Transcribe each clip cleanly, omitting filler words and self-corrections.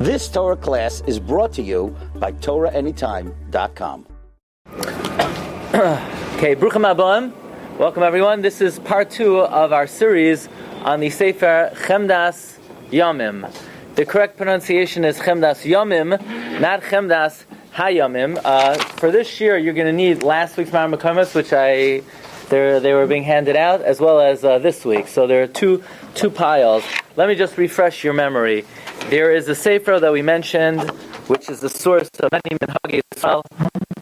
This Torah class is brought to you by TorahAnytime.com. Okay, Bruchim Abom. Welcome everyone. This is part 2 of our series on the Sefer Chemdas Yamim. The correct pronunciation is Chemdas Yamim, not Chemdas Hayamim. For this year, you're going to need last week's Mar Makamas, which they were being handed out, as well as this week. So there are two piles. Let me just refresh your memory. There is a sefer that we mentioned, which is the source of many minhagei Israel,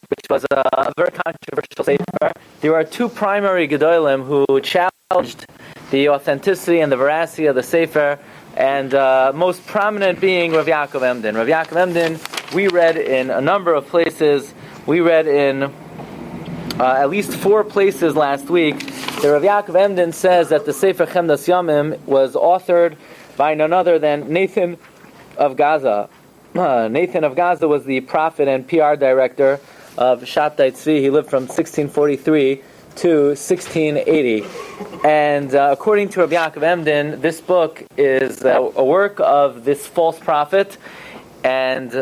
which was a very controversial sefer. There are two primary gedolim who challenged the authenticity and the veracity of the sefer, and most prominent being Rav Yaakov Emden. Rav Yaakov Emden, we read in a number of places. We read in at least 4 places last week that Rav Yaakov Emden says that the Sefer Chemdas Yamim was authored by none other than Nathan of Gaza. Nathan of Gaza was the prophet and PR director of Shabtai Tzvi. He lived from 1643 to 1680. And according to Rabbi Yaakov Emden, this book is a work of this false prophet. And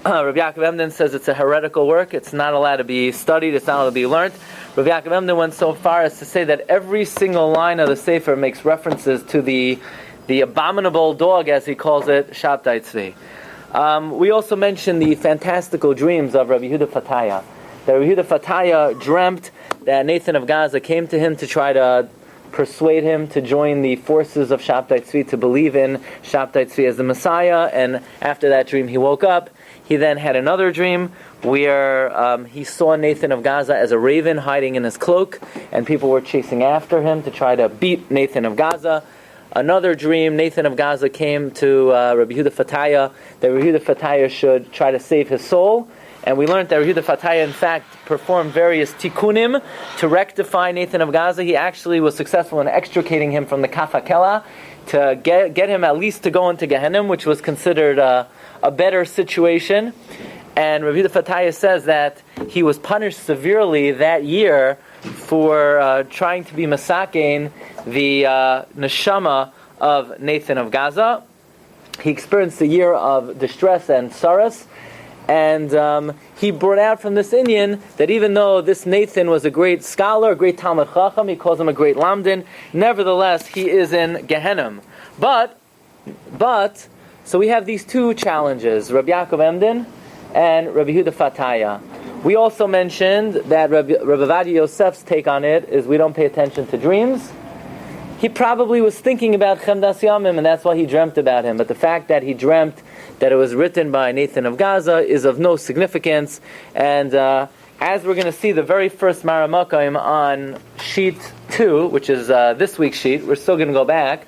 Rabbi Yaakov Emden says it's a heretical work. It's not allowed to be studied. It's not allowed to be learned. Rabbi Yaakov Emden went so far as to say that every single line of the Sefer makes references to the abominable dog, as he calls it, Shabtai Tzvi. We also mentioned the fantastical dreams of Rabbi Yehuda Fataya. That Rabbi Yehuda Fataya dreamt that Nathan of Gaza came to him to try to persuade him to join the forces of Shabtai Tzvi, to believe in Shabtai Tzvi as the Messiah, and after that dream he woke up. He then had another dream where he saw Nathan of Gaza as a raven hiding in his cloak, and people were chasing after him to try to beat Nathan of Gaza. Another dream, Nathan of Gaza came to Rabbi Yehuda Fataya that Rabbi Yehuda Fataya should try to save his soul. And we learned that Rabbi Yehuda Fataya, in fact, performed various tikkunim to rectify Nathan of Gaza. He actually was successful in extricating him from the Kaf HaKela to get him at least to go into Gehenna, which was considered a better situation. And Rabbi Yehuda Fataya says that he was punished severely that year for trying to be masakein the neshama of Nathan of Gaza. He experienced a year of distress and sorrows, and he brought out from this Indian that even though this Nathan was a great scholar, a great Talmud Chacham, he calls him a great Lamdin, nevertheless he is in Gehenna. But, so we have these two challenges, Rabbi Yaakov Emden and Rabbi Yehuda Fataya. We also mentioned that Rabbi Ovadia Yosef's take on it is we don't pay attention to dreams. He probably was thinking about Chemdas Yamim, and that's why he dreamt about him. But the fact that he dreamt that it was written by Nathan of Gaza is of no significance. And as we're going to see, the very first Maramakim on sheet 2, which is this week's sheet, we're still going to go back,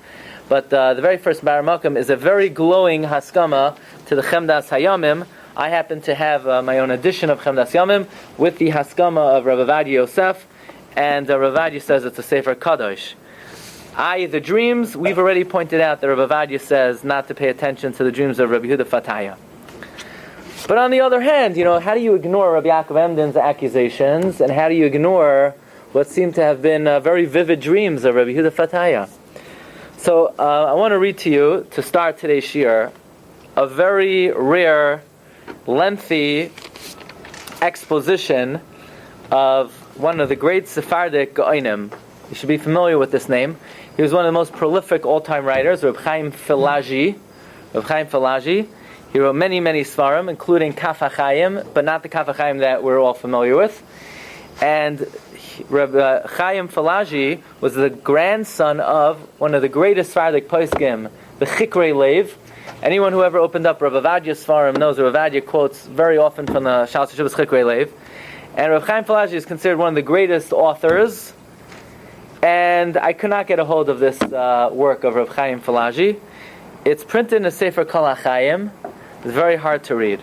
but the very first Maramakim is a very glowing haskama to the Chemdas Hayamim. I happen to have my own edition of Chemdas Yamim with the haskama of Rabbi Ovadia Yosef, and Rabbi Ovadia says it's a Sefer Kadosh. The dreams, we've already pointed out that Rabbi Ovadia says not to pay attention to the dreams of Rabbi Yehuda Fataya. But on the other hand, how do you ignore Rabbi Yaakov Emden's accusations, and how do you ignore what seem to have been very vivid dreams of Rabbi Yehuda Fataya? So I want to read to you, to start today's Shiur, a very rare, lengthy exposition of one of the great Sephardic Gaonim. You should be familiar with this name. He was one of the most prolific all-time writers, Rabbi Chaim Falag'i. He wrote many, many svarim, including Kaf HaChaim, but not the Kaf HaChaim that we're all familiar with. And Rabbi Chaim Falag'i was the grandson of one of the greatest Sephardic poskim, the Chikrei Lev. Anyone who ever opened up Rabbi Ovadia's svarim knows Rabbi Ovadia quotes very often from the Shalos HaShabbos Chikrei Lev. And Rabbi Chaim Falag'i is considered one of the greatest authors. And I could not get a hold of this work of Rabbi Chaim Falag'i. It's printed in a Sefer Kol HaChaim. It's very hard to read.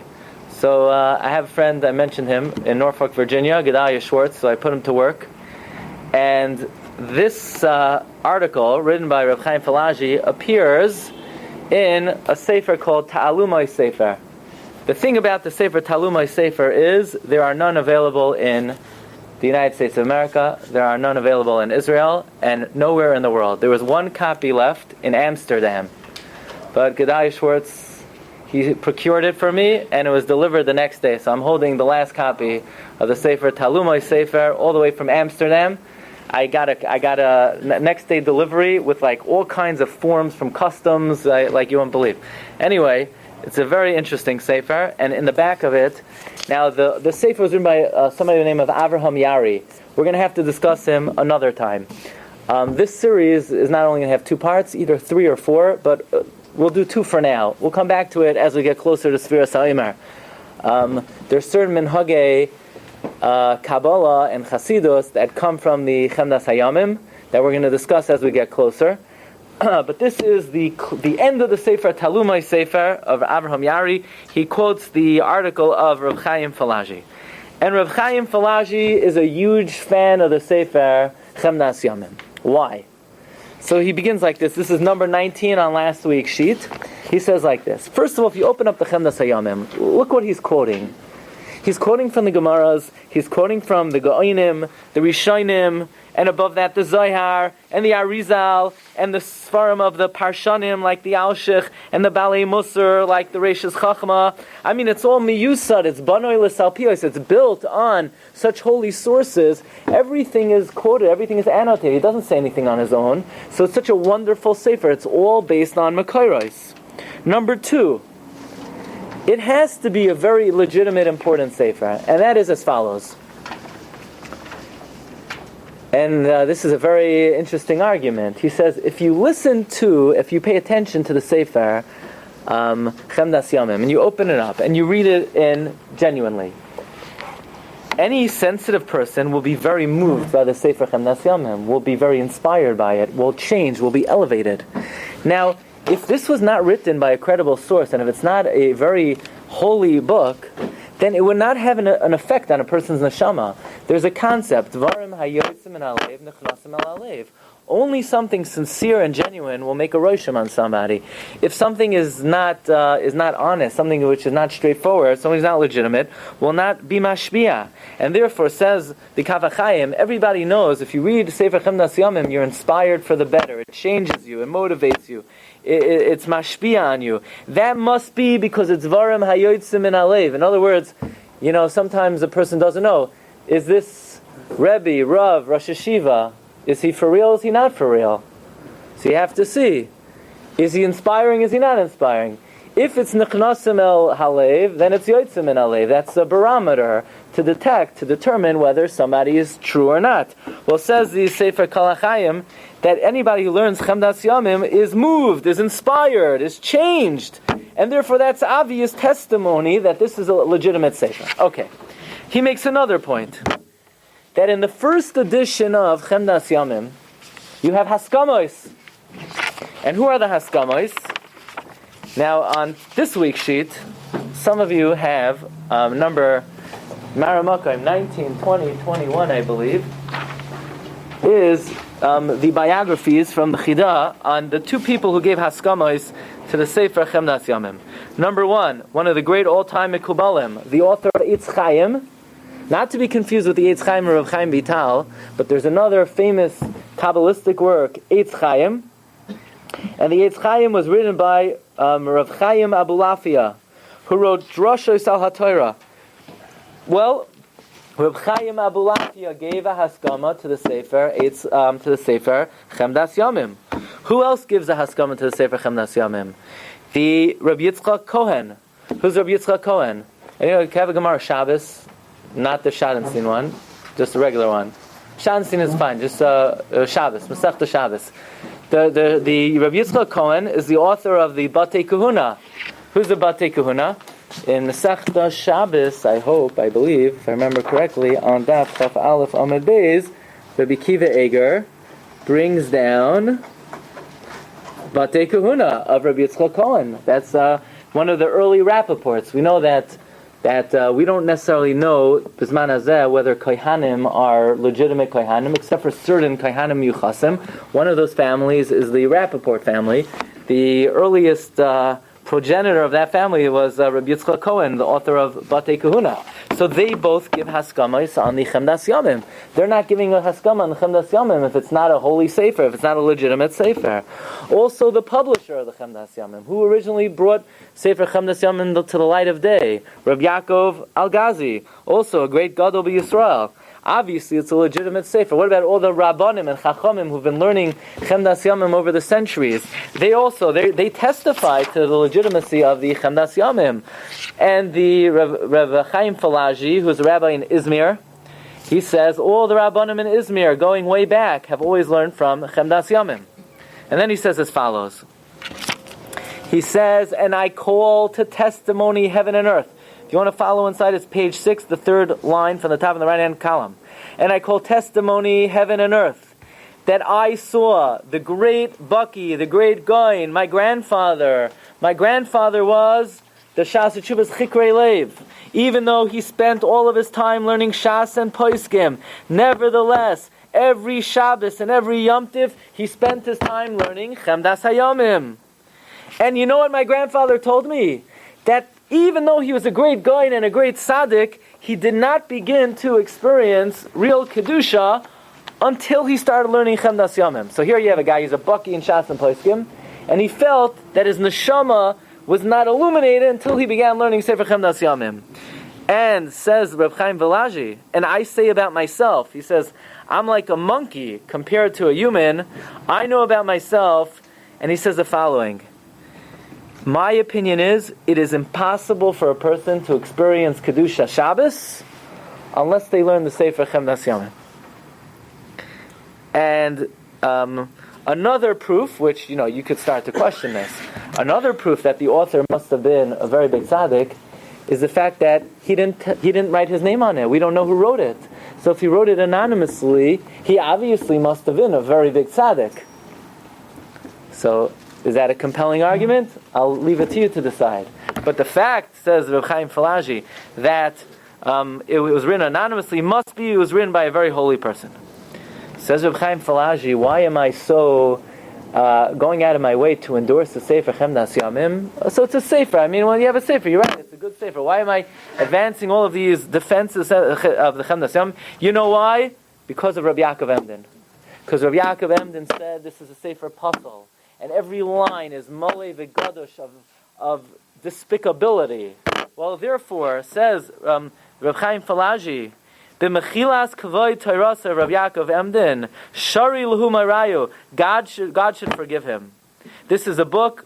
So I have a friend, I mentioned him, in Norfolk, Virginia, Gedalia Schwartz, so I put him to work. And this article, written by Rabbi Chaim Falag'i, appears in a Sefer called Ta'alumai Sefer. The thing about the Sefer Ta'alumai Sefer is there are none available in the United States of America, there are none available in Israel, and nowhere in the world. There was one copy left in Amsterdam. But Gedalia Schwartz, He procured it for me, and it was delivered the next day. So I'm holding the last copy of the Sefer Talumai Sefer, all the way from Amsterdam. I got a next day delivery with like all kinds of forms from customs, like you won't believe. Anyway, it's a very interesting Sefer, and in the back of it, now the Sefer was written by somebody by the name of Avraham Yari. We're going to have to discuss him another time. This series is not only going to have 2 parts, either 3 or 4, but we'll do 2 for now. We'll come back to it as we get closer to Sfiras HaOmer. There's certain minhagei Kabbalah and Chasidus that come from the Chemdas Yamim that we're going to discuss as we get closer. But this is the end of the Sefer Talumai Sefer of Avraham Yari. He quotes the article of Rabbi Chaim Falag'i. And Rabbi Chaim Falag'i is a huge fan of the Sefer Chemdas Yamim. Why? So he begins like this. This is number 19 on last week's sheet. He says like this. First of all, if you open up the Chemdas Yamim, look what he's quoting. He's quoting from the Gemaras, he's quoting from the Gaonim, the Rishonim, and above that the Zohar, and the Arizal, and the Sfarim of the Parshanim, like the Alshich, and the Balei Musar, like the Reishis Chachma. I mean, it's all miyusad, it's banoi l'salpios, it's built on such holy sources. Everything is quoted, everything is annotated. He doesn't say anything on his own. So it's such a wonderful sefer. It's all based on Makairos. Number 2, it has to be a very legitimate, important sefer, and that is as follows. And this is a very interesting argument. He says, if you pay attention to the sefer, Chemdas Yamim, and you open it up, and you read it in genuinely, any sensitive person will be very moved by the sefer Chemdas Yamim, will be very inspired by it, will change, will be elevated. Now, if this was not written by a credible source, and if it's not a very holy book, then it would not have an effect on a person's neshama. There's a concept, Dvarim hayotzim min halev nechnasim al halev. Only something sincere and genuine will make a roshim on somebody. If something is not honest, something which is not straightforward, something is not legitimate, will not be mashbiah. And therefore, says the Kaf HaChaim, everybody knows if you read Sefer Chemdas Yamim, you're inspired for the better. It changes you, it motivates you. It's mashpia on you. That must be because it's varim hayotzim min halev. In other words, sometimes a person doesn't know, is this Rebbe, Rav, Rosh Hashiva, is he for real, is he not for real? So you have to see, is he inspiring, is he not inspiring? If it's nichnasim el halev, then it's yotzim min halev. That's a barometer to detect, to determine whether somebody is true or not. Well, says the Sefer Kol HaChaim, that anybody who learns Chemdas Yamim is moved, is inspired, is changed. And therefore that's obvious testimony that this is a legitimate sefer. Okay. He makes another point. That in the first edition of Chemdas Yamim, you have Haskamos. And who are the Haskamos? Now on this week's sheet, some of you have number Maramakayim 19, 20, 21, I believe, is the biographies from the Chida on the 2 people who gave Haskamos to the Sefer Chemdas Yamim. Number 1, one of the great all-time Mekubalim, the author of Eitz Chaim, not to be confused with the Eitz Chaim of Rav Chaim Vital, but there's another famous Kabbalistic work, Eitz Chaim, and the Eitz Chaim was written by Rav Chaim Abulafia, who wrote Drashos al HaTorah. Well, Rav Chaim Abulafia gave a haskama to the Sefer Chemdas Yamim. Who else gives a haskama to the Sefer Chemdas Yamim? The Rabbi Yitzchak Cohen. Who's Rabbi Yitzchak Cohen? Anyway, have a Gemara Shabbos, not the Shadenstein one, just a regular one. Shadenstein is fine, just Shabbos, Masechta Shabbos. The Rabbi Yitzchak Cohen is the author of the Batei Kahuna. Who's the Batei Kahuna? In Masechta Shabbos, I believe, if I remember correctly, on Daf Chaf Aleph Amud Beis, Rabbi Kiva Eger brings down Batei Kahuna of Rabbi Yitzchak Cohen. That's one of the early Rappaports. We know that we don't necessarily know Bisman Hazeh whether Kohanim are legitimate Kohanim, except for certain Kohanim Yuchasim. One of those families is the Rappaport family. The earliest progenitor of that family was Rabbi Yitzchak Cohen, the author of Batei Kahuna. So they both give haskamas on the Chemdas Yamim. They're not giving a haskama on the Chemdas Yamim if it's not a holy sefer, if it's not a legitimate sefer. Also, the publisher of the Chemdas Yamim, who originally brought Sefer Chemdas Yamim to the light of day, Rabbi Yaakov Al-Ghazi, also a great Gadol B'Yisrael. Obviously, it's a legitimate sefer. What about all the Rabbanim and Chachamim who've been learning Chemdas Yamim over the centuries? They testify to the legitimacy of the Chemdas Yamim. And the Rav Chaim Falag'i, who's a rabbi in Izmir, he says all the Rabbanim in Izmir, going way back, have always learned from Chemdas Yamim. And then he says as follows. He says, and I call to testimony heaven and earth. If you want to follow inside, it's page 6, the third line from the top of the right-hand column. And I call testimony heaven and earth that I saw the great Baki, the great Goin, my grandfather. My grandfather was the Shas Chuvas Chikrei Lev. Even though he spent all of his time learning Shas and Poskim, nevertheless, every Shabbos and every Yom Tiv, he spent his time learning Chemdas Hayomim. And you know what my grandfather told me? That even though he was a great Goin and a great Tzaddik, he did not begin to experience real Kedusha until he started learning Chemdas Yamim. So here you have a guy, he's a Baki in Shas and Poskim, and he felt that his neshama was not illuminated until he began learning Sefer Chemdas Yamim. And says Reb Chaim Falag'i, and I say about myself, he says, I'm like a monkey compared to a human. I know about myself, and he says the following. My opinion is, it is impossible for a person to experience Kedusha Shabbos unless they learn the Sefer Chemdas Yamim. And another proof, which you could start to question this, another proof that the author must have been a very big tzaddik is the fact that he didn't write his name on it. We don't know who wrote it. So if he wrote it anonymously, he obviously must have been a very big tzaddik. So is that a compelling argument? I'll leave it to you to decide. But the fact, says Reb Chaim Falag'i, that it was written anonymously, must be it was written by a very holy person. Says Reb Chaim Falag'i, why am I so going out of my way to endorse the Sefer Chemdas Yamim? So it's a Sefer. I mean, when you have a Sefer, you're right, it's a good Sefer. Why am I advancing all of these defenses of the Chemdas Yamim? You know why? Because of Rabbi Yaakov Emden. Because Rabbi Yaakov Emden said this is a Sefer Puzzle. And every line is Molei v'Gadosh of despicability. Well, therefore, says Reb Chaim Falag'i, B'mechilas kavod Torah Rav Yaakov Emden, Shari l'hu marayu, God should forgive him. This is a book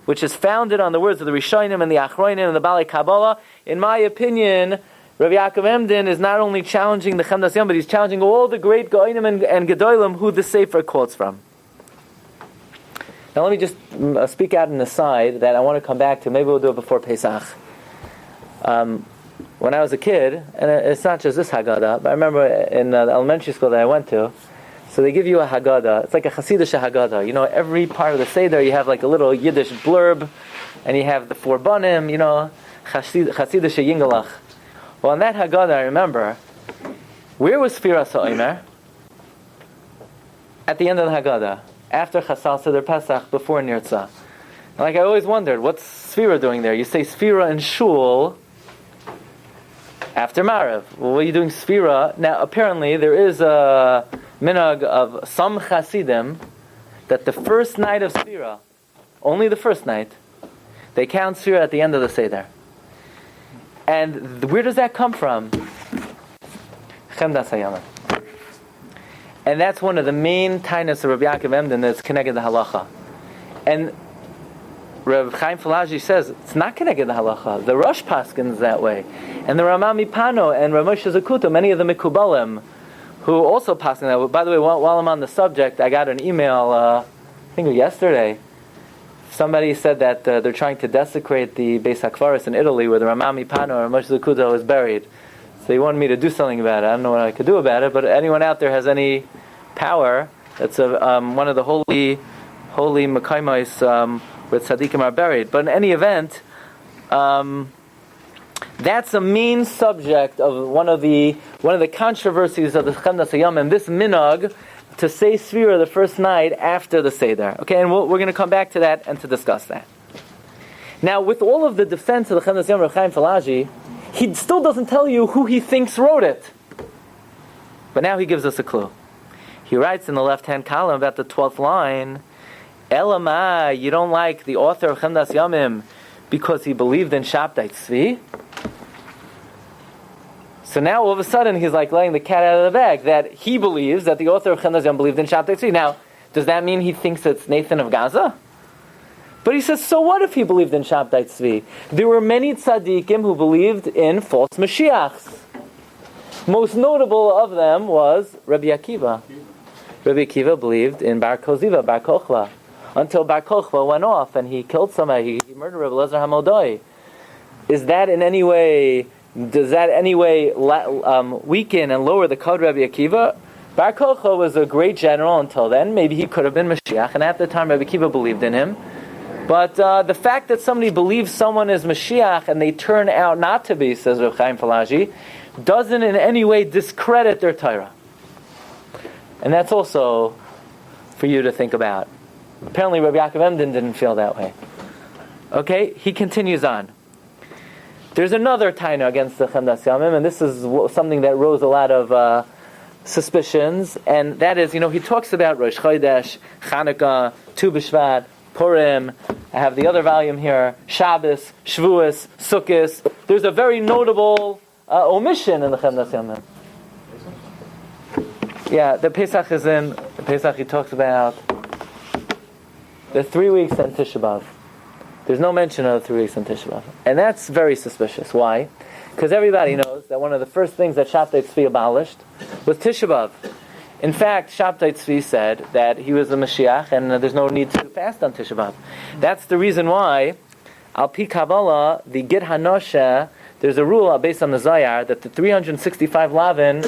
which is founded on the words of the Rishonim and the Achronim and the Balei Kabbalah. In my opinion, Rav Yaakov Emden is not only challenging the Chemdas Yamim, but he's challenging all the great Goinim and Gedolim who the Sefer quotes from. Now let me just speak out an aside that I want to come back to. Maybe we'll do it before Pesach. When I was a kid, and it's not just this Haggadah, but I remember in the elementary school that I went to, so they give you a Haggadah. It's like a Hasidic Haggadah. Every part of the Seder you have like a little Yiddish blurb, and you have the four banim, Hasidic Yingalach. Well, in that Haggadah, I remember, where was Sfiras HaOmer? At the end of the Haggadah. After Chasal Seder Pesach, before Nirtzah. Like I always wondered, what's Sfira doing there? You say Sfira in Shul after Marav. Well, what are you doing Sfira? Now, apparently, there is a minhag of some Chasidim that the first night of Sfira, only the first night, they count Sfira at the end of the Seder. And where does that come from? Chemdas Hayomim. And that's one of the main tainas of Rabbi Yaakov Emden that's connected to halacha. And Rabbi Chaim Falag'i says it's not connected to halacha. The Rosh Paskins that way, and the Ramah Mipano and Rav Moshe Zakuta, many of the Mikubalim, who also paskin that way. By the way, while I'm on the subject, I got an email, I think yesterday. Somebody said that they're trying to desecrate the Beis HaKvaris in Italy, where the Ramah Mipano and Rav Moshe Zakuta was buried. So he wanted me to do something about it. I don't know what I could do about it, but anyone out there has any power, that's one of the holy Mekaimais where tzaddikim are buried. But in any event, that's a main subject of one of the controversies of the Chemdas Hayomim, this minhag to say Sfira the first night after the Seder. Okay, and we're going to come back to that and to discuss that. Now, with all of the defense of the Chemdas Yamim, Chaim Falag'i, he still doesn't tell you who he thinks wrote it. But now he gives us a clue. He writes in the left-hand column about the 12th line, Elamai, you don't like the author of Chemdas Yamim because he believed in Shabtai Tzvi? So now all of a sudden he's like letting the cat out of the bag, that he believes that the author of Chemdas Yamim believed in Shabtai Tzvi. Now, does that mean he thinks it's Nathan of Gaza? But he says, so what if he believed in Shabtai Tzvi? There were many tzaddikim who believed in false Mashiachs. Most notable of them was Rabbi Akiva. Rabbi Akiva believed in Bar Koziva, Bar Kochva, until Bar Kochva went off and he killed somebody. He murdered Rabbi Lezer Hamodoi. Is that in any way? Does that any way weaken and lower the code Rabbi Akiva? Bar Kochva was a great general until then. Maybe he could have been Mashiach, and at the time Rabbi Akiva believed in him. But the fact that somebody believes someone is Mashiach and they turn out not to be, says Reb Chaim Falag'i, doesn't in any way discredit their Torah. And that's also for you to think about. Apparently Rabbi Yaakov Emden didn't feel that way. Okay, he continues on. There's another taina against the Chemdas Yamim, and this is something that rose a lot of suspicions, and that is, he talks about Rosh Chodesh, Chanukah, Tu B'Shvat, Purim. I have the other volume here, Shabbos, Shavuos, Sukkot. There's a very notable omission in the Chemdas Yamim. Yeah, the Pesach is in. The Pesach he talks about the 3 weeks and Tisha B'Av. There's no mention of the 3 weeks and Tisha B'Av, and that's very suspicious. Why? Because everybody knows that one of the first things that Shabtai Tzvi abolished was Tisha B'Av. In fact, Shabtai Tzvi said that he was the Mashiach and there's no need to fast on Tisha B'Av. That's the reason why, Al Pi Kabbalah, the Gid Hanosha, there's a rule based on the Zayar that the 365 Lavin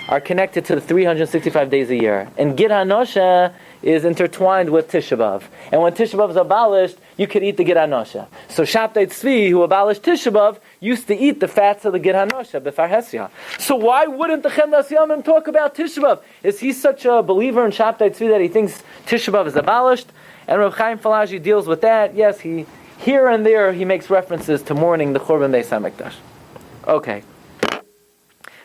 are connected to the 365 days a year. And Gid Hanosha is intertwined with Tisha B'Av. And when Tisha B'Av is abolished, you could eat the Gid Hanosha. So Shabtai Tzvi, who abolished Tisha B'Av, used to eat the fats of the Gid Hanosha, B'far Hesya. So why wouldn't the Chemdas Yamim talk about Tisha B'Av? Is he such a believer in Shabtai Tzvi that he thinks Tisha B'Av is abolished? And Reb Chaim Falag'i deals with that. Yes, he here and there he makes references to mourning the Churban Beis HaMikdash. Okay.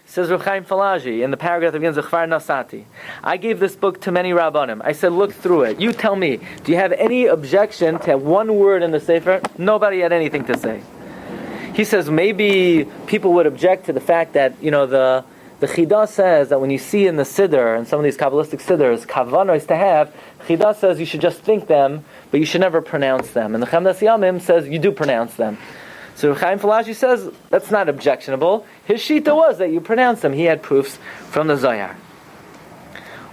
Says Reb Chaim Falag'i in the paragraph that begins with Chvar Nasati. I gave this book to many Rabbanim. I said, look through it. You tell me, do you have any objection to one word in the Sefer? Nobody had anything to say. He says maybe people would object to the fact that, the Chida says that when you see in the Siddur, and some of these Kabbalistic Siddurs, Kavanah is to have, Chida says you should just think them, but you should never pronounce them. And the Chemdas Yamim says you do pronounce them. So Chaim Falag'i says that's not objectionable. His shita was that you pronounce them. He had proofs from the Zohar.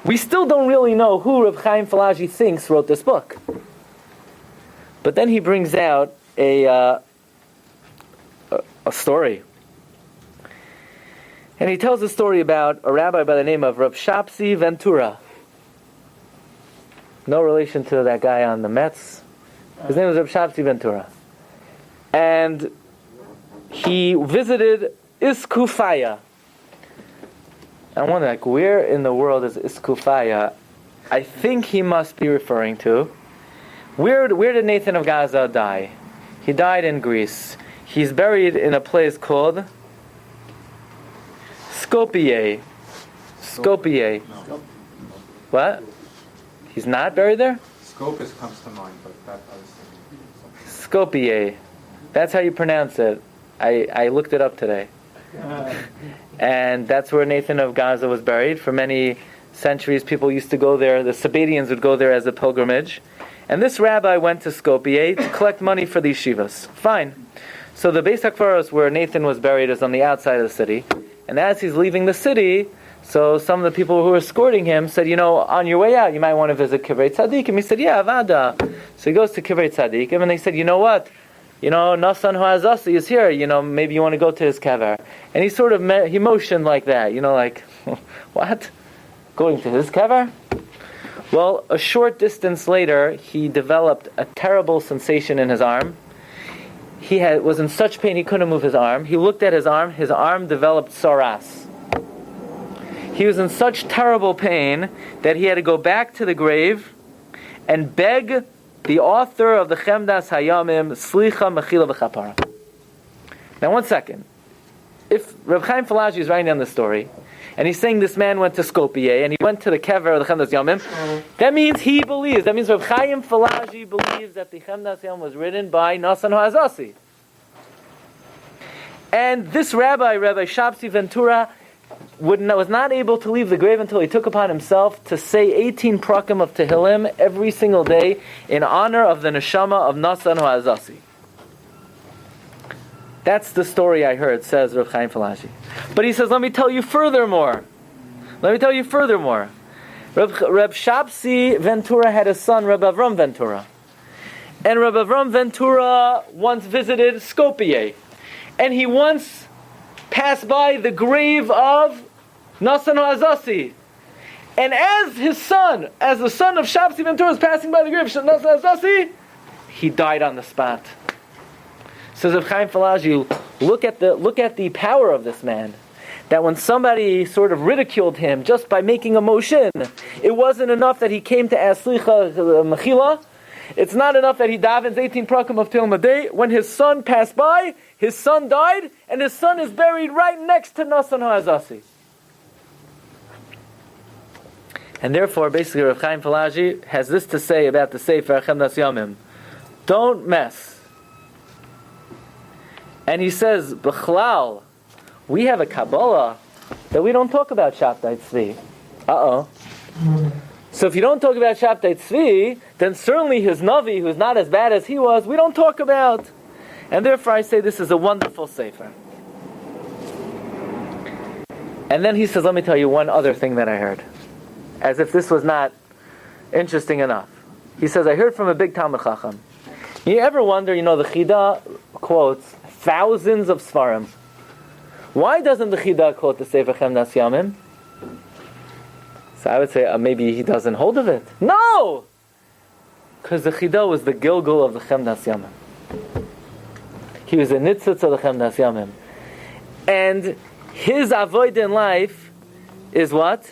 We still don't really know who Reb Chaim Falag'i thinks wrote this book. But then he brings out a story. And he tells a story about a rabbi by the name of Reb Shapsi Ventura. No relation to that guy on the Mets. His name was Reb Shapsi Ventura. And he visited Iskufaya. I wonder, where in the world is Iskufaya? I think he must be referring to. Where did Nathan of Gaza die? He died in Greece. He's buried in a place called Skopje. Skopje. No. What? He's not buried there? Scopus comes to mind, but that I was thinking. Skopje. That's how you pronounce it. I looked it up today. And that's where Nathan of Gaza was buried. For many centuries, people used to go there. The Sabbateans would go there as a pilgrimage. And this rabbi went to Skopje to collect money for these shivas. Fine. So the Beis HaKvaros where Nathan was buried is on the outside of the city. And as he's leaving the city, so some of the people who were escorting him said, on your way out, you might want to visit Kivrei Tzadikim. He said, yeah, Avada. So he goes to Kivrei Tzadikim, and they said, you know what? Nasan Hoazasi is here. Maybe you want to go to his kever. And he sort of he motioned like that. What? Going to his kever? Well, a short distance later, he developed a terrible sensation in his arm. He was in such pain he couldn't move his arm. He looked at his arm developed soras. He was in such terrible pain that he had to go back to the grave and beg the author of the Chemdas Hayamim, Slicha, Mechila, V'chapara. Now, one second. If Reb Chaim Falag'i is writing down the story, and he's saying this man went to Skopje, and he went to the kever of the Chemdas Yamim, that means he believes, that means Reb Chaim Falag'i believes that the Chemdas Yamim was written by Nasan Ha'azasi. And this Rabbi Shabsi Ventura, was not able to leave the grave until he took upon himself to say 18 prakim of Tehillim every single day in honor of the neshama of Nasan Ha'azasi. That's the story I heard, says Reb Chaim Falag'i. But he says, let me tell you furthermore. Reb Shabsi Ventura had a son, Reb Avram Ventura. And Reb Avram Ventura once visited Skopje. And he once passed by the grave of Nasan Ha'azasi. And as the son of Shabsi Ventura is passing by the grave of Nasan Ha'azasi, he died on the spot. Says Reb Chaim Falag'i, look at the power of this man. That when somebody sort of ridiculed him just by making a motion, it wasn't enough that he came to ask Slicha Mechila. It's not enough that he davens 18 prakim of Tehillim a day. When his son passed by, his son died, and his son is buried right next to Nasan Ha'azasi. And therefore, basically, Reb Chaim Falag'i has this to say about the Sefer Chemdas Yamim: don't mess. And he says, B'chlal, we have a Kabbalah that we don't talk about Shabtai Tzvi. So if you don't talk about Shabtai Tzvi, then certainly his Navi, who's not as bad as he was, we don't talk about. And therefore I say this is a wonderful Sefer. And then he says, let me tell you one other thing that I heard. As if this was not interesting enough. He says, I heard from a big Talmud Chacham. You ever wonder, the Chida quotes thousands of Svarim. Why doesn't the Chida quote the Sefer Chemdas Yamim? So I would say maybe he doesn't hold of it. No! Because the Chida was the Gilgul of the Chemdas Yamim. He was a Nitzitz of the Chemdas Yamim. And his avoid in life is what?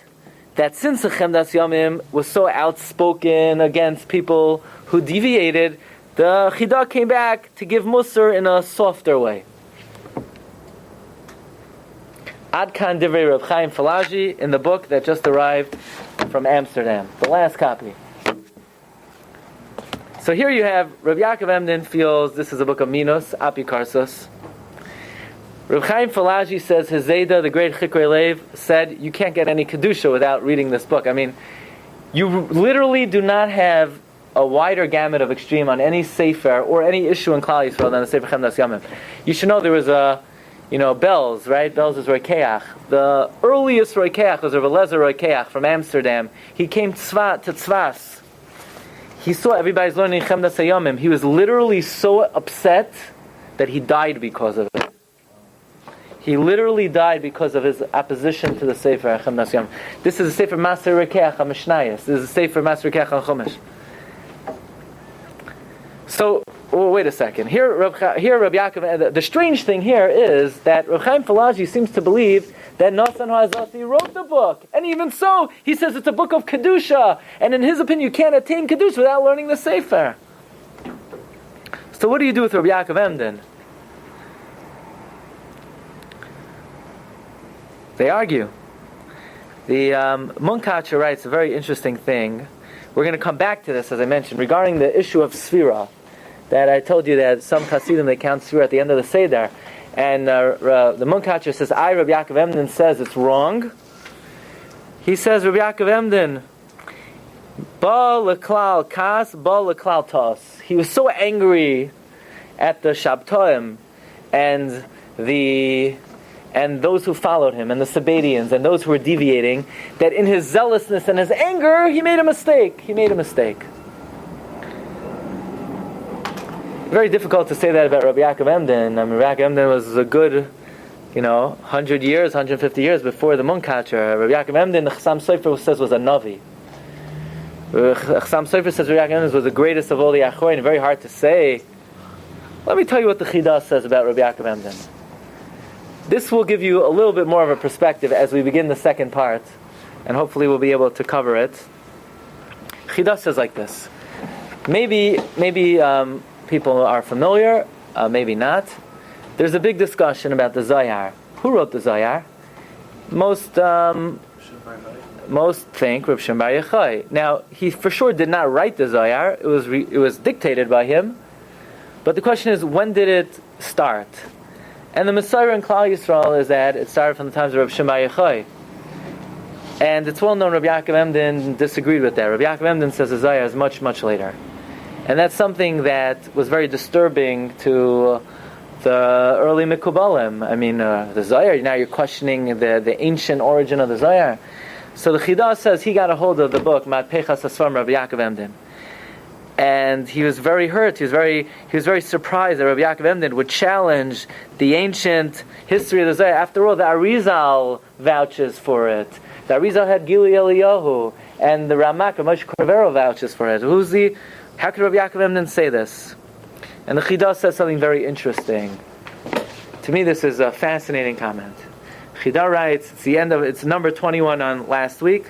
That since the Chemdas Yamim was so outspoken against people who deviated, the Chida came back to give Musar in a softer way. Ad kan divrei Reb Chaim Falag'i in the book that just arrived from Amsterdam, the last copy. So here you have Rabbi Yaakov Emden feels this is a book of Minos, Apikarsos. Reb Chaim Falag'i says his Zayda, the great Chikrei Lev, said you can't get any Kedusha without reading this book. I mean, you literally do not have a wider gamut of extreme on any Sefer or any issue in Klal Yisrael than the Sefer Chemdas Yamim. You should know there was Belz, right? Belz is Roikeach. The earliest Roikeach was Rav Eliezer Roikeach from Amsterdam. He came to Tzvas. He saw everybody's learning Chemdas Yamim. He was literally so upset that he died because of it. He literally died because of his opposition to the Sefer Chemdas Yamim. This is a Sefer Maser Roikeach on Mishnayos. This is a Sefer Maser Roikeach on Chumash. So, wait a second. Here, Rabbi Yaakov. The strange thing here is that Reb Chaim Falag'i seems to believe that Nasan Ha'azasi wrote the book, and even so, he says it's a book of kedusha, and in his opinion, you can't attain kedusha without learning the Sefer. So, what do you do with Rabbi Yaakov Emden? They argue. The Munkacher writes a very interesting thing. We're going to come back to this, as I mentioned, regarding the issue of Sfira. That I told you that some Hasidim, they count Sfira at the end of the Seder. And the Munkacher says, Rabbi Yaakov Emden says it's wrong. He says, Rabbi Yaakov Emden, Baal leklal kas, Baal leklal tos. He was so angry at the Shabtoim and those who followed him, and the Sabbateans, and those who were deviating, that in his zealousness and his anger, he made a mistake. Very difficult to say that about Rabbi Yaakov Emden. I mean, Rabbi Yaakov Emden was a good, 100 years, 150 years before the Munkacher. Rabbi Yaakov Emden, the Chassam Sofer says, was a Navi. Chassam Sofer says Rabbi Yaakov Emden was the greatest of all the Achorim. Very hard to say. Let me tell you what the Chemdas says about Rabbi Yaakov Emden. This will give you a little bit more of a perspective as we begin the second part, and hopefully we'll be able to cover it. Chemdas says like this. Maybe people are familiar, maybe not. There's a big discussion about the Zohar. Who wrote the Zohar? Most think Reb Shem Bar Yochai. Now, he for sure did not write the Zohar. It was dictated by him. But the question is, when did it start? And the Messiah in Klal Yisrael is that it started from the times of Reb Shem Bar Yochai. And it's well known Rabbi Yaakov Emden disagreed with that. Rabbi Yaakov Emden says the Zohar is much, much later. And that's something that was very disturbing to the early Mikubalim. I mean, the Zohar, now you're questioning the ancient origin of the Zohar. So the Chemdas says he got a hold of the book, Matpechas HaSfarim, Rabbi Yaakov Emden. And he was very hurt. He was very surprised that Rabbi Yaakov Emden would challenge the ancient history of the Zohar. After all, the Arizal vouches for it. The Arizal had Gili Eliyahu, and the Ramak, Moshe Cordovero, vouches for it. How could Rabbi Yaakov Emden say this? And the Chemdas says something very interesting. To me, this is a fascinating comment. Chemdas writes, it's number 21 on last week.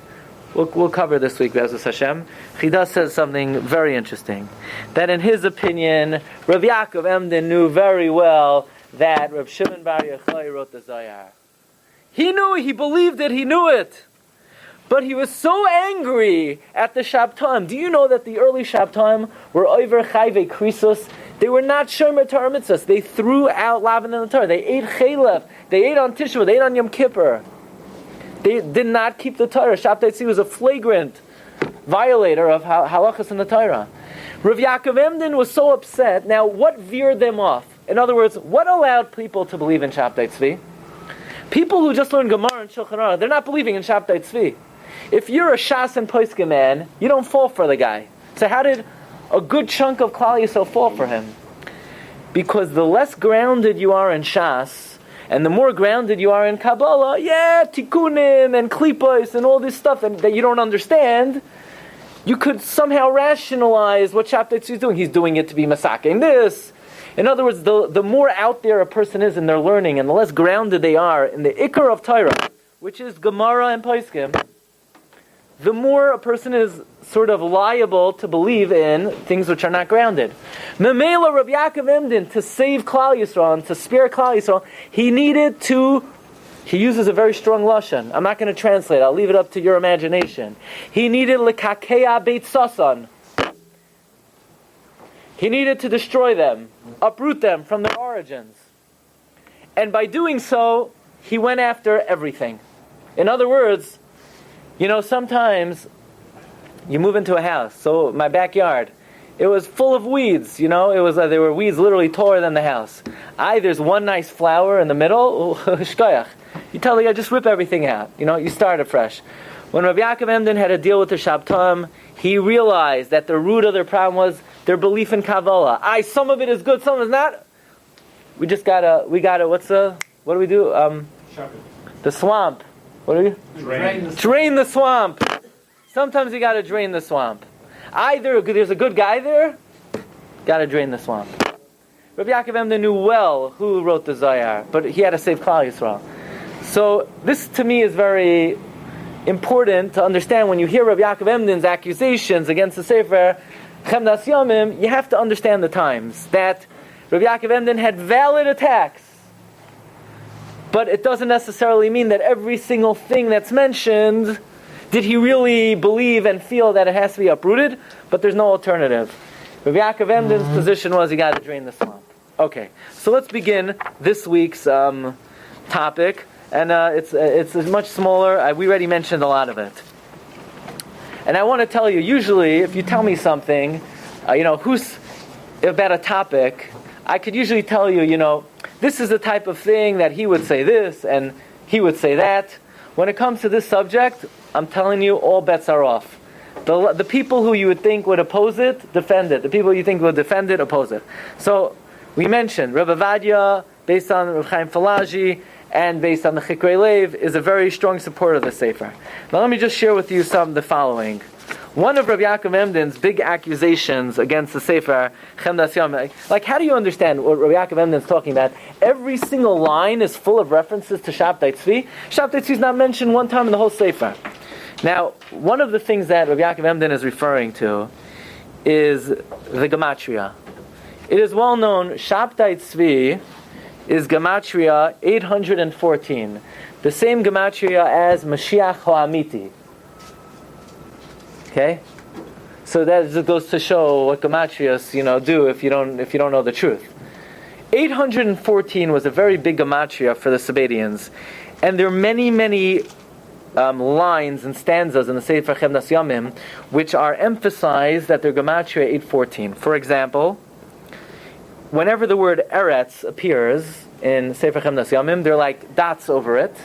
We'll cover this week, Be'ezus Hashem. Chemdas says something very interesting. That in his opinion, Rabbi Yaakov Emden knew very well that Reb Shimon Bar Yochai wrote the Zohar. He believed it, he knew it. But he was so angry at the Shabtaim. Do you know that the early Shabtaim were over chayvei krisos? They were not shomer Torah mitzvahs. They threw out lavin in the Torah. They ate chalef. They ate on Tisha B'Av. They ate on Yom Kippur. They did not keep the Torah. Shabtai Tzvi was a flagrant violator of halachas in the Torah. Rav Yaakov Emden was so upset. Now, what veered them off? In other words, what allowed people to believe in Shabtai Tzvi? People who just learn Gemara and Shulchan Aruch, they're not believing in Shabtai Tzvi. If you're a Shas and Poskim man, you don't fall for the guy. So how did a good chunk of Klal Yisrael fall for him? Because the less grounded you are in Shas, and the more grounded you are in Kabbalah, tikkunim and klipos and all this stuff that you don't understand, you could somehow rationalize what Shabtai Tzvi is doing. He's doing it to be masaking this. In other words, the more out there a person is in their learning, and the less grounded they are in the Ikar of Torah, which is Gemara and Poskim, the more a person is sort of liable to believe in things which are not grounded. Memela Rabbi Yaakov Emden, to save Klal Yisrael and to spare Klal Yisrael, he uses a very strong lashon. I'm not going to translate. I'll leave it up to your imagination. He needed lekakea beit sasan. He needed to destroy them, uproot them from their origins. And by doing so, he went after everything. In other words, sometimes you move into a house. So my backyard, it was full of weeds. There were weeds literally taller than the house. There's one nice flower in the middle. Shkoyach. You tell the guy, just rip everything out. You start afresh. When Rabbi Yaakov Emden had to deal with the Shabtaim, he realized that the root of their problem was their belief in Kabbalah. Some of it is good, some of it is not. We gotta, what do we do? The swamp. What do we do? Drain the swamp. Sometimes you gotta drain the swamp. Either there's a good guy there, gotta drain the swamp. Rabbi Yaakov Emden knew well who wrote the Zohar, but he had to save Klal Yisrael. So this to me is very important to understand. When you hear Rabbi Yaakov Emden's accusations against the Sefer Chemdas Yamim, you have to understand the times. That Rabbi Yaakov Emden had valid attacks. But it doesn't necessarily mean that every single thing that's mentioned, did he really believe and feel that it has to be uprooted? But there's no alternative. Rabbi Yaakov Emden's position was he got to drain the swamp. Okay, so let's begin this week's topic. And it's much smaller. We already mentioned a lot of it. And I want to tell you, usually, if you tell me something, who's about a topic, I could usually tell you, this is the type of thing that he would say this, and he would say that. When it comes to this subject, I'm telling you, all bets are off. The people who you would think would oppose it, defend it. The people you think would defend it, oppose it. So, we mentioned, Rabbi Vadia, based on Rav Chaim Falag'i, and based on the Chikrei Lev, is a very strong supporter of the Sefer. Now let me just share with you the following. One of Rabbi Yaakov Emden's big accusations against the Sefer, Chemdas Yamim, like how do you understand what Rabbi Yaakov Emden is talking about? Every single line is full of references to Shabtai Tzvi. Shabtai Tzvi is not mentioned one time in the whole Sefer. Now, one of the things that Rabbi Yaakov Emden is referring to is the gematria. It is well known, Shabtai Tzvi is gematria 814. The same gematria as Mashiach Ho'amiti. Okay? So that just goes to show what gematrias, do if you don't know the truth. 814 was a very big gematria for the Sabbatians, and there are many lines and stanzas in the Sefer Chemdas Yamim which are emphasized that they're gematria 814. For example, whenever the word Eretz appears in Sefer Chemdas Yamim, they're like dots over it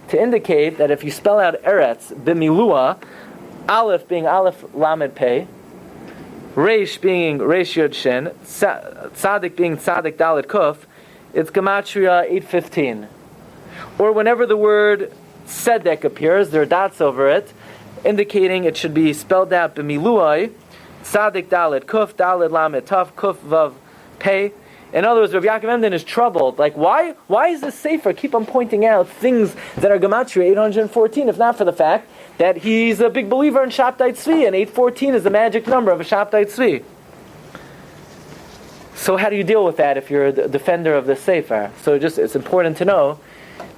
to indicate that if you spell out Eretz b'milua, Aleph being Aleph Lamed Pei, Reish being Reish Yud Shin, Tzadik being Tzadik Dalet Kuf, it's gematria 815. Or whenever the word Tzedek appears, there are dots over it, indicating it should be spelled out b'miluai, Tzadik Dalet Kuf, Dalet Lamed Taf, Kuf Vav Pei. In other words, Rav Yaakov Emden is troubled. Like, why is this Sefer keep on pointing out things that are gematria 814, if not for the fact that he's a big believer in Shabtai Tzvi, and 814 is the magic number of a Shabtai Tzvi. So how do you deal with that if you're a defender of the Sefer? So it's important to know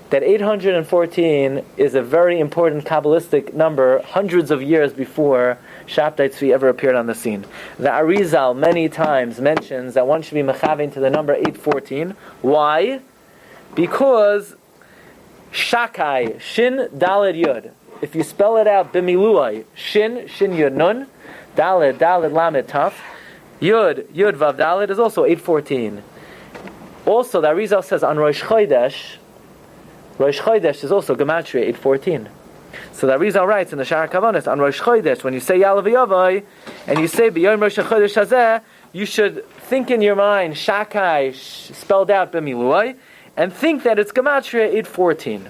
that 814 is a very important Kabbalistic number, hundreds of years before Shabtai Tzvi ever appeared on the scene. The Arizal many times mentions that one should be mechavein to the number 814. Why? Because Shakai, Shin Daled Yud. If you spell it out b'miluai, Shin Yud Nun, Daled Lamed Taf, Yud Vav Daled is also 814. Also, the Arizal says on Rosh Chodesh is also gematria 814. So the Arizal writes in the Sha'ar Kavanos on Rosh Chodesh, when you say Yalav Yavai and you say B'yom Rosh Chodesh Hazeh, you should think in your mind Shakai spelled out b'miluai and think that it's gematria 814.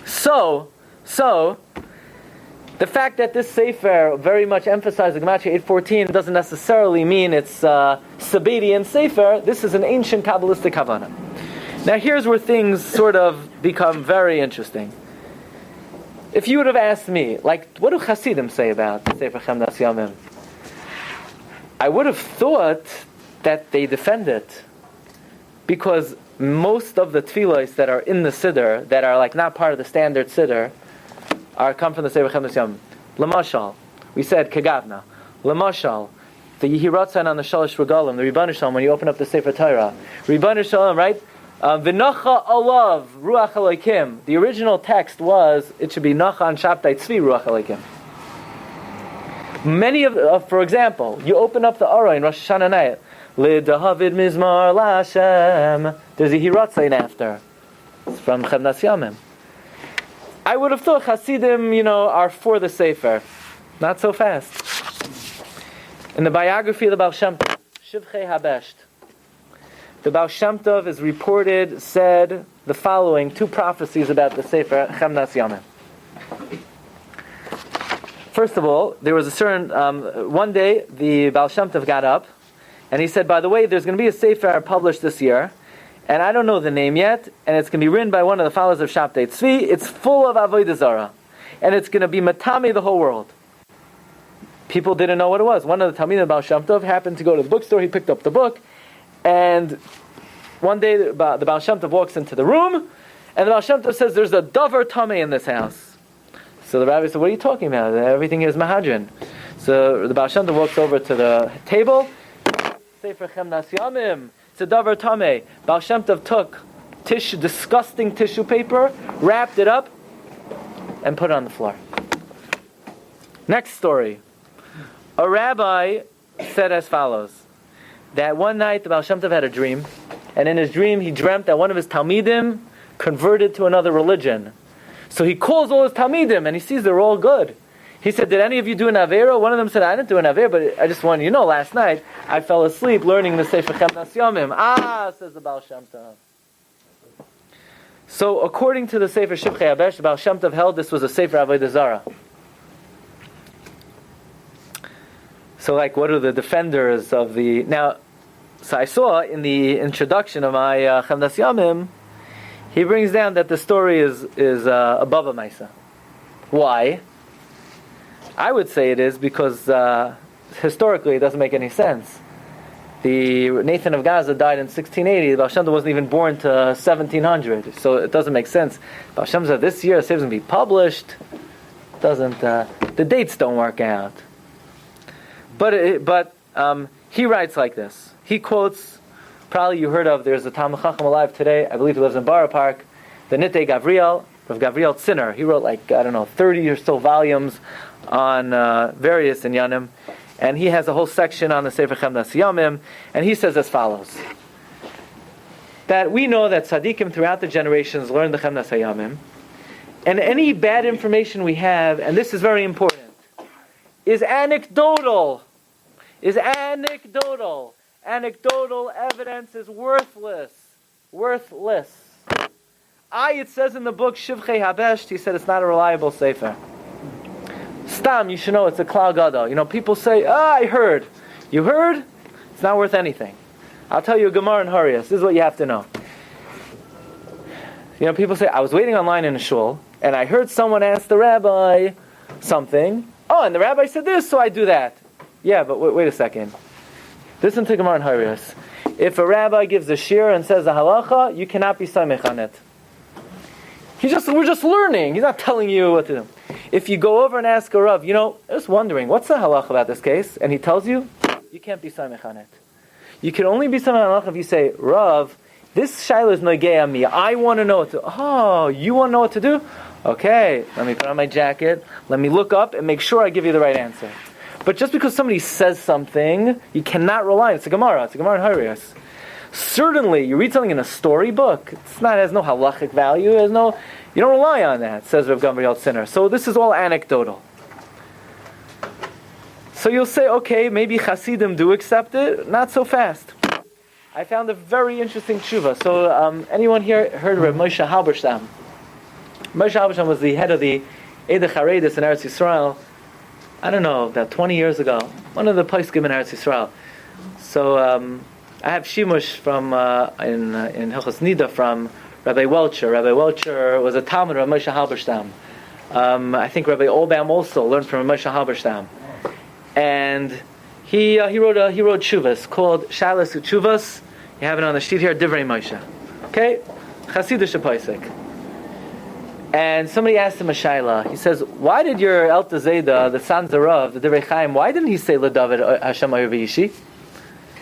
So, the fact that this Sefer very much emphasizes gematria 814 doesn't necessarily mean it's Sabbatian Sefer. This is an ancient Kabbalistic Havana. Now here's where things sort of become very interesting. If you would have asked me, like, what do Hasidim say about the Sefer Chemdas Yamim? I would have thought that they defend it, because most of the tefillos that are in the Siddur, that are like not part of the standard Siddur, come from the Sefer Chemdas Yamim. Lamashal, we said Kagavna. Lamashal, the Yehiratzan on the Shalosh Regalim, the Ribbanu Shalom, when you open up the Sefer Torah. Ribbanu Shalom, right? V'nacha alav ruach Elokim. The original text was, it should be nacha on Shabtai Tzvi ruach Elokim. Many for example, you open up the Aron in Rosh Hashanah night, L'David Mizmar L'Hashem. There's a Hiratzain after. It's from Chemdas Yamim. I would have thought Hasidim, are for the Sefer. Not so fast. In the biography of the Baal Shem Tov, Shivchei Habesht, the Baal Shem Tov is said the following two prophecies about the Sefer Chemdas Yamim. First of all, there was a certain, one day the Baal Shem Tov got up and he said, by the way, there's going to be a Sefer published this year, and I don't know the name yet, and it's going to be written by one of the followers of Shabtai Tzvi. It's full of Avodah Zarah, and it's going to be matame the whole world. People didn't know what it was. One of the Talmidim of Baal Shem Tov happened to go to the bookstore. He picked up the book, and one day the Baal Shem Tov walks into the room, and the Baal Shem Tov says, there's a davar tameh in this house. So the rabbi said, what are you talking about? Everything is mahadrin. So the Baal Shem Tov walks over to the table, Sefer Chemdas Yamim, it's a davar tameh. Baal Shem Tov took disgusting tissue paper, wrapped it up, and put it on the floor. Next story. A rabbi said as follows, that one night the Baal Shem Tov had a dream, and in his dream he dreamt that one of his Talmidim converted to another religion. So he calls all his Talmidim, and he sees they're all good. He said, did any of you do an Avera? One of them said, I didn't do an Avera, but I just wanted you to know, last night I fell asleep learning the Sefer Chemdas Yamim. Says the Baal Shem Tov. So according to the Sefer Shivchei Habesh, the Baal Shem Tov held this was a Sefer Avodah Zarah. So what are the defenders of the... Now, so I saw in the introduction of my Chemdas Yamim, he brings down that the story is above a Maisa. Why? I would say it is because historically it doesn't make any sense. The Nathan of Gaza died in 1680. Baal Shem wasn't even born to 1700, so it doesn't make sense. Baal Shem said this year it's going to be published. Doesn't the dates don't work out? But he writes like this. He quotes. Probably you heard of. There's a Talmud Chacham alive today. I believe he lives in Borough Park. The Nitei Gavriel of Gavriel Tzinner. He wrote 30 or so volumes on various inyanim. And he has a whole section on the Sefer Chemdas Yamim, and he says as follows: that we know that tzaddikim throughout the generations learned the Chemdas Yamim, and any bad information we have, and this is very important, is anecdotal. Anecdotal evidence is worthless. It says in the book Shivchei Habesht, he said it's not a reliable sefer. Stam, you should know it's a klal gadol. People say, I heard. You heard? It's not worth anything. I'll tell you a Gemara in Harias. This is what you have to know. People say, I was waiting online in a shul, and I heard someone ask the rabbi something. Oh, and the rabbi said this, so I do that. Yeah, but wait a second. Listen to Gemara in Harias. If a rabbi gives a shiur and says a halacha, you cannot be samech on it. We're just learning. He's not telling you what to do. If you go over and ask a Rav, I was wondering, what's the halacha about this case? And he tells you, you can't be samech on it. You can only be samech on halacha if you say, Rav, this shaila is noigei on me. I want to know what to do. Oh, you want to know what to do? Okay, let me put on my jacket. Let me look up and make sure I give you the right answer. But just because somebody says something, you cannot rely on it. It's a Gemara in Harias. Certainly, you read something in a storybook, it has no halachic value, you don't rely on that, says Rav Gamliel Tziner. So this is all anecdotal. So you'll say, okay, maybe Hasidim do accept it, not so fast. I found a very interesting tshuva. So anyone here heard of Rav Moshe Halberstam? Moshe Halberstam was the head of the Eidach Haredis in Eretz Yisrael, I don't know, about 20 years ago. One of the poskim in Eretz Yisrael. So I have shimush from in Hilchos Nida from Rabbi Welcher. Rabbi Welcher was a Talmud of Moshe Halberstam. I think Rabbi Olbaum also learned from Moshe Halberstam, and he wrote tshuvas called Shalas Tshuvas. You have it on the sheet here, Divrei Moshe. Okay, Chasidish Paisik. And somebody asked him a shaila. He says, "Why did your Elta Zeda, the sons of Rav, the Divrei Chaim, why didn't he say LeDavid Hashem Ayur V'Yishi?"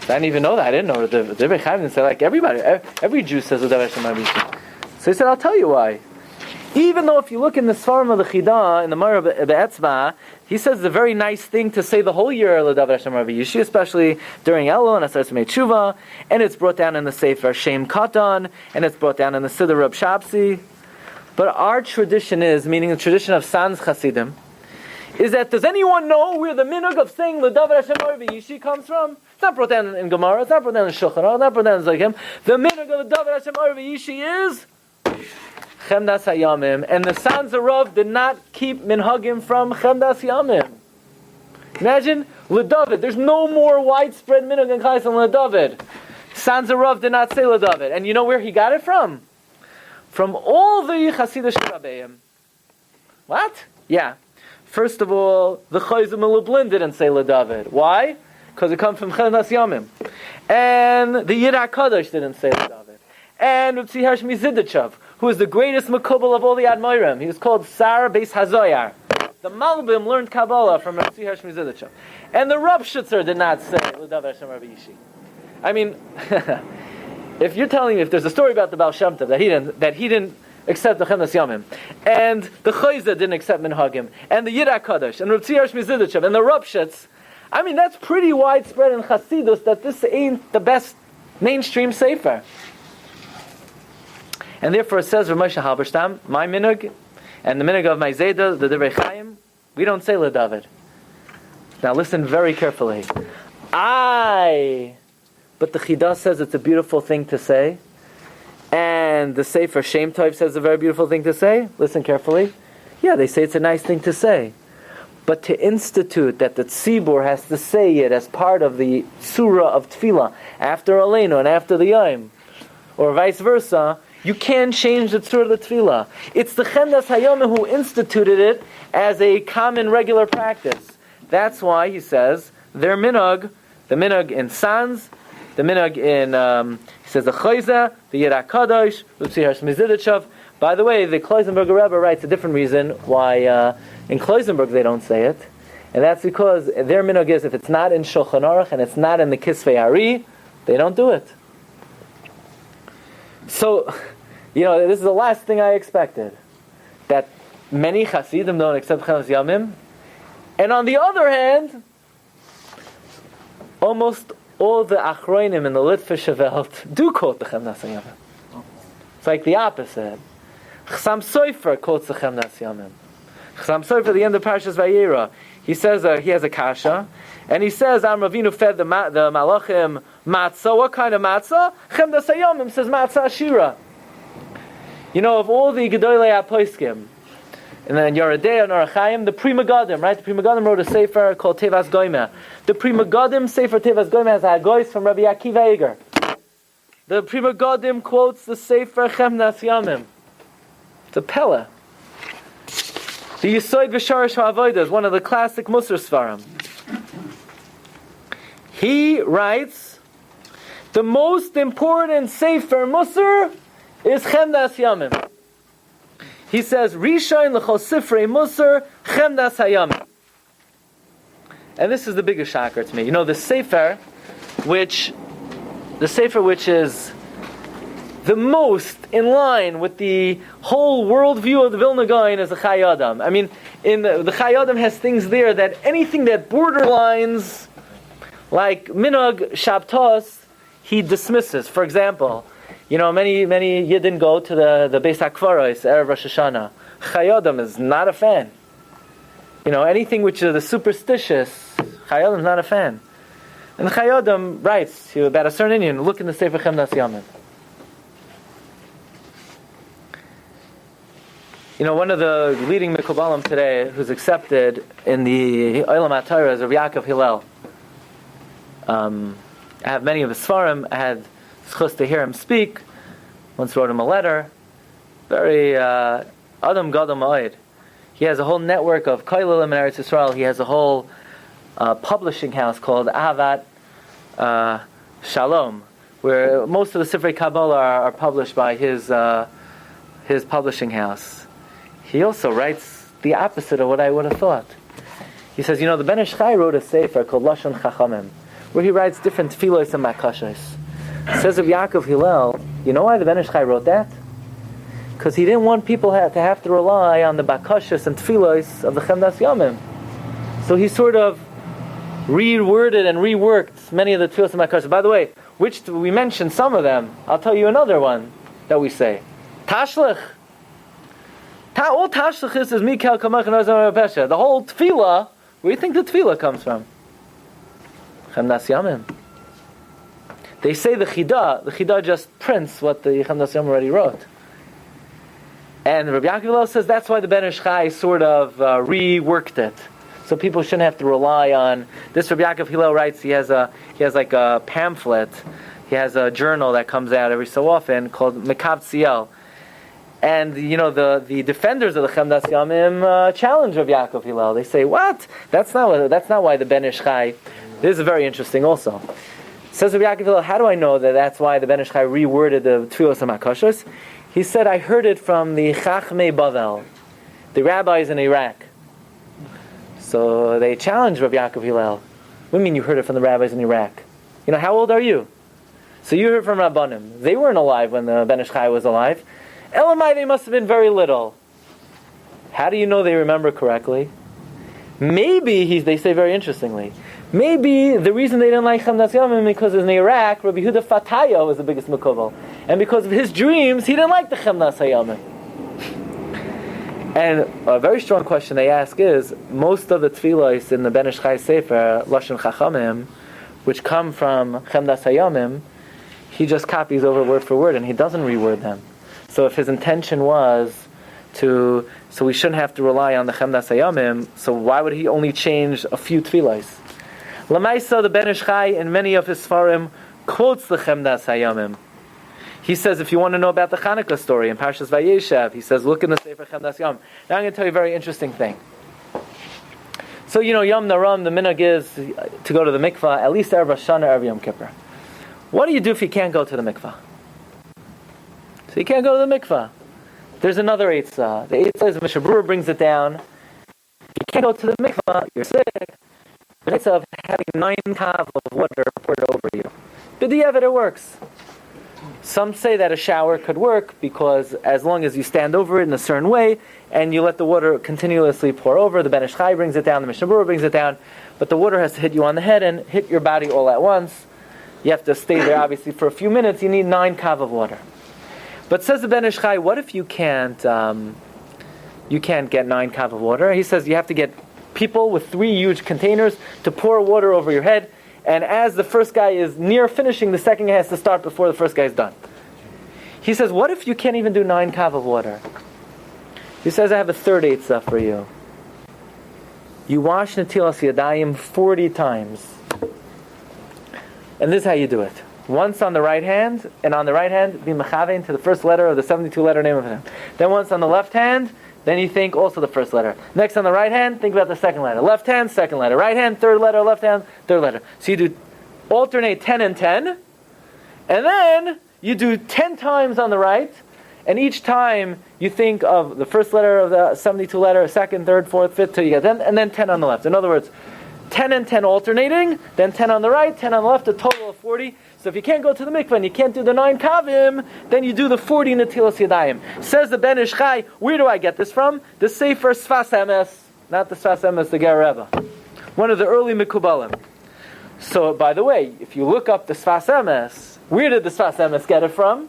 I didn't even know that. I didn't know the Divrei Chaim didn't say everybody. Every Jew says LeDavid Hashem Ayur V'Yishi. So he said, "I'll tell you why." Even though if you look in the Sfarim of the Chidah, in the Mara Be'etzma, he says the very nice thing to say the whole year LeDavid Hashem Ayur V'Yishi, especially during Elul and Aseret Mei Tshuva, and it's brought down in the Sefer Shem Katan, and it's brought down in the Siddur Rab Shapsi. But our tradition is, meaning the tradition of Sans Chasidim, is that, does anyone know where the minhag of saying LeDavid Hashem Ayur V'Yishi comes from? It's not brought down in Gemara, it's not brought down in Shulchan Aruch, it's not brought down in Zayim. The minhag of LeDavid Hashem Ayur V'Yishi is Chemdas Yamim, and the sons of Rav did not keep minhagim from Chemdas Yamim. Imagine, LeDavid, there's no more widespread minhag in Chais than LeDavid. Sons of Rav did not say LeDavid. And you know where he got it from? From all the Hasidish Rabbeim. What? Yeah. First of all, the Chayzim Lublin didn't say LeDavid. Why? Because it comes from Chemdas Yamim. And the Yid HaKadosh didn't say LeDavid. And Tzvi Hershmi Zidichov, who is the greatest Makubal of all the Admoirim. He was called Sar Beis Hazoyar. The Malbim learned Kabbalah from Tzvi Hershmi Zidichov. And the Rabshitzer did not say LeDavid Hashem Ayur V'Yishi. I mean, if you're telling me, if there's a story about the Baal Shem Tov that he didn't accept the Chemdas Yamim, and the Chayza didn't accept Minhagim, and the Yid HaKadosh, and Rav Tzvi Hershmi Zidichov, and the Rabshitz, I mean, that's pretty widespread in Chasidus that this ain't the best mainstream sefer. And therefore it says, Rav Moshe Halberstam, my minhag, and the minhag of my Zeda, the Divrei Chaim, we don't say LeDavid. Now listen very carefully. But the Chidah says it's a beautiful thing to say, and the Sefer Shem Tov says it's a very beautiful thing to say. Listen carefully. Yeah, they say it's a nice thing to say. But to institute that the Tzibur has to say it as part of the Surah of Tefillah, after Aleinu and after the Yom, or vice versa, you can't change the Surah of the Tefillah. It's the Chemdas Hayom who instituted it as a common regular practice. That's why he says their minhag, the minhag in Sanz, the minhag in, he says, the Chayza, the Yirak Kadosh, Utsi Harsh Mizidachov. By the way, the Kloisenberger Rebbe writes a different reason why in Kloisenberg they don't say it. And that's because their minhag is, if it's not in Shulchan Aruch and it's not in the Kisvei Ari, they don't do it. So, this is the last thing I expected. That many Hasidim don't accept Chemdas Yamim. And on the other hand, almost all the Achroinim in the Litvische Welt do quote the Chemdas Yamim. It's like the opposite. Chaim Sofer quotes the Chemdas Yamim. Chaim Sofer, at the end of Parshas Vayera, he says he has a kasha, and he says, Am Ravinu fed the Malachim matzah. What kind of matzah? Chemdas Yamim says matzah Shira. Of all the Gedolei HaPoskim, and then Yeridei and Chaim, the Pri Megadim, right? The Pri Megadim wrote a sefer called Tevas Goyma. The Pri Megadim sefer Tevas Goyma has a hagois from Rabbi Akiva Eger. The Pri Megadim quotes the sefer Chemdas Yamim. It's a pella. The Yisoid V'Sharash HaAvodah is one of the classic Musar Svarim. He writes, the most important sefer Musar is Chemdas Yamim. He says, Rishon l'chol sifrei Musar Chemdas Hayamim. And this is the biggest shocker to me. The sefer which is the most in line with the whole worldview of the Vilna Gaon is the Chai Adam. I mean, the Chai Adam has things there that anything that borderlines like Minhag Shabtos, he dismisses. For example, many Yidden go to the Beis HaKvaros, Erev Rosh Hashanah. Chai Adam is not a fan. Anything which is the superstitious, Chai Adam is not a fan. And the Chai Adam writes about a certain Indian, look in the Sefer Chemdas Yamim. One of the leading Mekubalim today who's accepted in the Olam HaTorah is Rabbi Yaakov Hillel. I have many of his Svarim. I had schus to hear him speak. Once wrote him a letter. Very Adam Gadol Ma'od. He has a whole network of Koilelim in Eretz Yisrael. He has a whole publishing house called Ahavat Shalom, where most of the Sifrei Kabbalah are published by his publishing house. He also writes the opposite of what I would have thought. He says, the Ben Ish Chai wrote a sefer called Lashon Chachamim, where he writes different tefillos and makashos. Says of Yaakov Hillel, you know why the Ben Ish Chai wrote that? Because he didn't want people to have to rely on the bakashos and tefillos of the Chemdas Yamim. So he sort of reworded and reworked many of the tefillos and makashos. By the way, which we mentioned some of them. I'll tell you another one that we say. Tashlich. All Tashlich is Mikel Kamach and Ozam Pesha. The whole tefillah, where do you think the tefillah comes from? Chemdas Yamim. They say the Chidah just prints what the Chemdas Yamim already wrote. And Rabbi Yaakov Hillel says that's why the Ben Ish Chai sort of reworked it. So people shouldn't have to rely on this. Rabbi Yaakov Hillel writes he has like a pamphlet. He has a journal that comes out every so often called Mekav Tziel. And the defenders of the Chemdas Yamim challenge Rabbi Yaakov Hillel. They say, "What? That's not why the Ben Ish Chai." This is very interesting. Also, says Rabbi Yaakov Hillel, "How do I know that that's why the Ben Ish Chai reworded the Tfilos and Makashos?" He said, "I heard it from the Chachmei Bavel, the rabbis in Iraq." So they challenged Rabbi Yaakov Hillel. What do you mean you heard it from the rabbis in Iraq? How old are you? So you heard from Rabbanim. They weren't alive when the Ben Ish Chai was alive. Elamai, they must have been very little. How do you know they remember correctly? Maybe, they say very interestingly, maybe the reason they didn't like Chemdas Yamim because in Iraq, Rabbi Huda Fataya was the biggest Mekuval. And because of his dreams, he didn't like the Chemdas Hayamim. And a very strong question they ask is, most of the tefillos in the Ben Ish Chai Sefer, Lashon Chachamim, which come from Chemdas Hayamim, he just copies over word for word and he doesn't reword them. So if his intention was so we shouldn't have to rely on the Chemdas Hayamim, so why would he only change a few tefillos? Lamaisa, the Ben Ish Chai, in many of his Sfarim, quotes the Chemdas Hayamim. He says, if you want to know about the Chanukah story in Parshas Vayeshev, he says, look in the Sefer Chemdas Yamim. Now I'm going to tell you a very interesting thing. So, Yom Naram, the minhag is to go to the mikvah at least Erev Rosh Hashanah, Erev Yom Kippur. What do you do if you can't go to the mikvah? So you can't go to the mikvah. There's another eitzah. The eitzah is Mishnah Berurah brings it down. If you can't go to the mikvah, you're sick. The eitzah of having 9 kav of water poured over you. B'diavad it works. Some say that a shower could work because as long as you stand over it in a certain way and you let the water continuously pour over, the Ben Ish Chai brings it down, the Mishnah Berurah brings it down, but the water has to hit you on the head and hit your body all at once. You have to stay there obviously for a few minutes. You need 9 kav of water. But says the Ben Ish Chai, what if you can't get 9 kav of water? He says you have to get people with 3 huge containers to pour water over your head. And as the first guy is near finishing, the second guy has to start before the first guy is done. He says, what if you can't even do 9 kav of water? He says, I have a third eitzah for you. You wash netilas yadayim 40 times. And this is how you do it. Once on the right hand, and on the right hand, be mechavein to the first letter of the 72-letter name of Him. Then once on the left hand, then you think also the first letter. Next on the right hand, think about the second letter. Left hand, second letter. Right hand, third letter. Left hand, third letter. So you do alternate 10 and 10. And then you do 10 times on the right. And each time you think of the first letter of the 72 letter, second, third, fourth, fifth, till you get 10, and then 10 on the left. In other words, 10 and 10 alternating, then 10 on the right, 10 on the left, a total of 40. So if you can't go to the mikveh and you can't do the 9 kavim, then you do the 40 netilas yadayim. Says the Ben Ish Chai, where do I get this from? The Sefer Sfas Emes, not the Sfas Emes, the Ger Rebbe. One of the early Mikubalim. So, by the way, if you look up the Sfas Emes, where did the Sfas Emes get it from?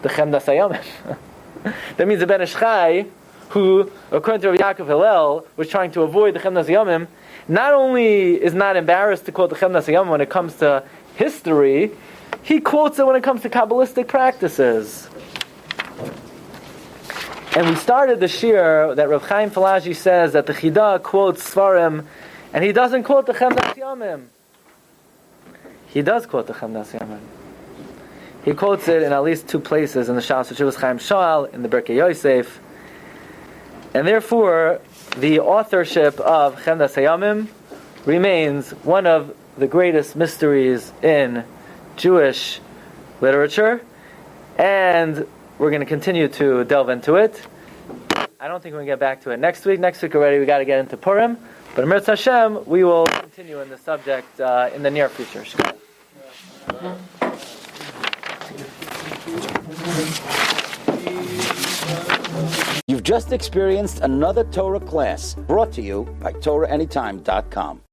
The Chemdas Yamim. That means the Ben Ish Chai, who, according to Rabbi Yaakov Hillel, was trying to avoid the Chemdas Yamim, not only is not embarrassed to quote the Chemdas Yamim when it comes to history, he quotes it when it comes to Kabbalistic practices. And we started the Shiur that Rav Chaim Falag'i says that the Chidah quotes Svarim, and he doesn't quote the Chemdas Yamim. He does quote the Chemdas Yamim. He quotes it in at least 2 places, in the Shas Shuvas Chaim Shoal, in the Birkei Yosef. And therefore, the authorship of Chemdas Yamim remains one of the greatest mysteries in Jewish literature, and we're going to continue to delve into it. I don't think we're going to get back to it next week. Next week already we got to get into Purim, but in Mirz Hashem we will continue in the subject in the near future. You've just experienced another Torah class brought to you by TorahAnytime.com.